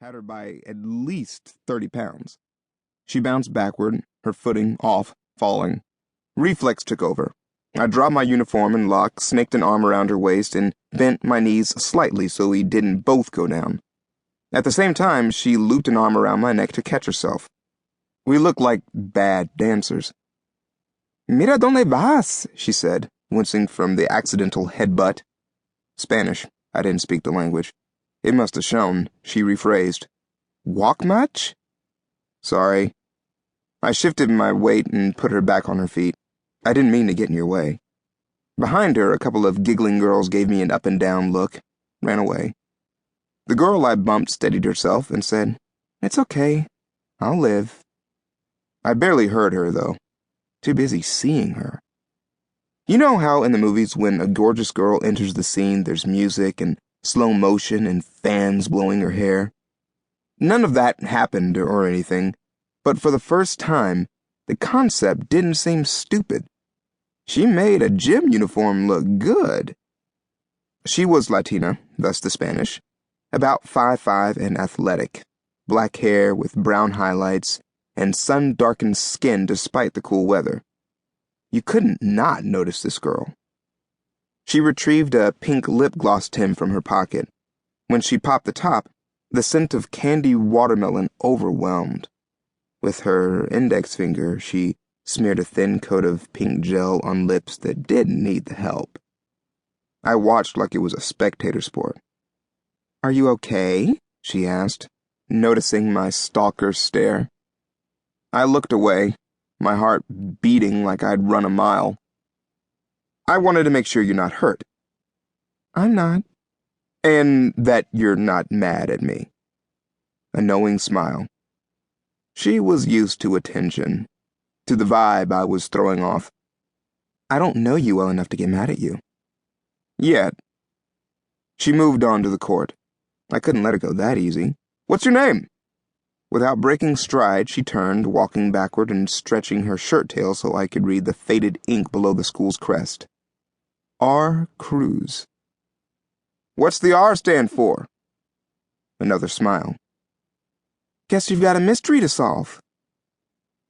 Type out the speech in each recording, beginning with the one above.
had her by at least 30 pounds. She bounced backward, her footing off, falling. Reflex took over. I dropped my uniform and lock, snaked an arm around her waist, and bent my knees slightly so we didn't both go down. At the same time, she looped an arm around my neck to catch herself. We looked like bad dancers. "Mira donde vas," she said, wincing from the accidental headbutt. Spanish. I didn't speak the language. It must have shown. She rephrased. "Walk much?" "Sorry." I shifted my weight and put her back on her feet. I didn't mean to get in your way. Behind her, a couple of giggling girls gave me an up and down look, ran away. The girl I bumped steadied herself and said, "It's okay. I'll live." I barely heard her, though. Too busy seeing her. You know how in the movies when a gorgeous girl enters the scene, there's music and slow motion and fans blowing her hair? None of that happened or anything, but for the first time, the concept didn't seem stupid. She made a gym uniform look good. She was Latina, thus the Spanish, about 5'5" and athletic, black hair with brown highlights, and sun-darkened skin despite the cool weather. You couldn't not notice this girl. She retrieved a pink lip gloss Tim from her pocket. When she popped the top, the scent of candy watermelon overwhelmed. With her index finger, she smeared a thin coat of pink gel on lips that didn't need the help. I watched like it was a spectator sport. "Are you okay?" she asked, noticing my stalker stare. I looked away, my heart beating like I'd run a mile. "I wanted to make sure you're not hurt." "I'm not." "And that you're not mad at me." A knowing smile. She was used to attention, to the vibe I was throwing off. "I don't know you well enough to get mad at you." "Yet." She moved on to the court. I couldn't let her go that easy. "What's your name?" Without breaking stride, she turned, walking backward and stretching her shirt tail so I could read the faded ink below the school's crest. R. Cruz. "What's the R stand for?" Another smile. "Guess you've got a mystery to solve."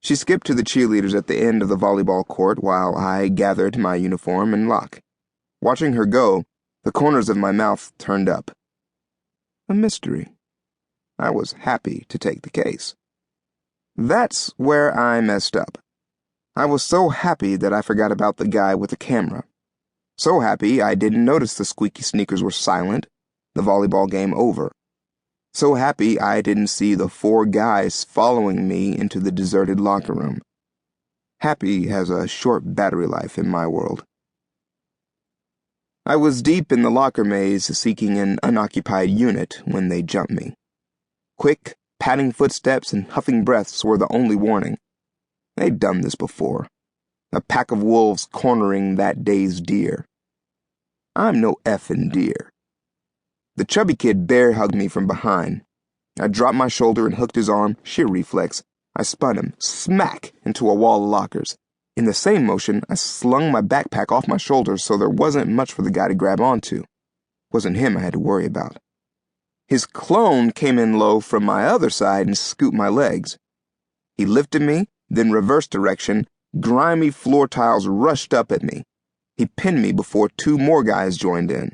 She skipped to the cheerleaders at the end of the volleyball court while I gathered my uniform and lock. Watching her go, the corners of my mouth turned up. A mystery. I was happy to take the case. That's where I messed up. I was so happy that I forgot about the guy with the camera. So happy I didn't notice the squeaky sneakers were silent, the volleyball game over. So happy I didn't see the 4 guys following me into the deserted locker room. Happy has a short battery life in my world. I was deep in the locker maze seeking an unoccupied unit when they jumped me. Quick, padding footsteps and huffing breaths were the only warning. They'd done this before. A pack of wolves cornering that day's deer. I'm no effing deer. The chubby kid bear hugged me from behind. I dropped my shoulder and hooked his arm, sheer reflex. I spun him, smack, into a wall of lockers. In the same motion, I slung my backpack off my shoulders so there wasn't much for the guy to grab onto. Wasn't him I had to worry about. His clone came in low from my other side and scooped my legs. He lifted me, then reversed direction. Grimy floor tiles rushed up at me. He pinned me before 2 more guys joined in.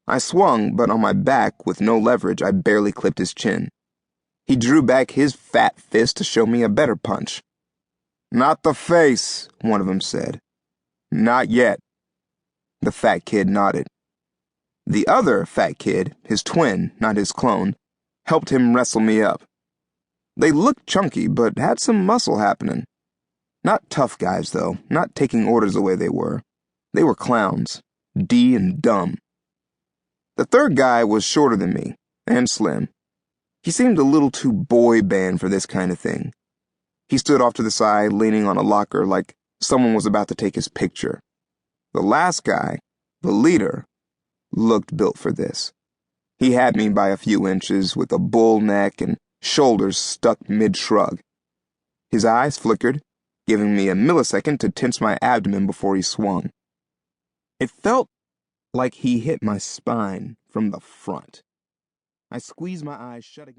I swung, but on my back, with no leverage, I barely clipped his chin. He drew back his fat fist to show me a better punch. "Not the face," one of them said. "Not yet." The fat kid nodded. The other fat kid, his twin, not his clone, helped him wrestle me up. They looked chunky, but had some muscle happening. Not tough guys, though, not taking orders the way they were. They were clowns, D and dumb. The third guy was shorter than me, and slim. He seemed a little too boy band for this kind of thing. He stood off to the side, leaning on a locker like someone was about to take his picture. The last guy, the leader, looked built for this. He had me by a few inches with a bull neck and shoulders stuck mid-shrug. His eyes flickered, giving me a millisecond to tense my abdomen before he swung. It felt like he hit my spine from the front. I squeezed my eyes shut again.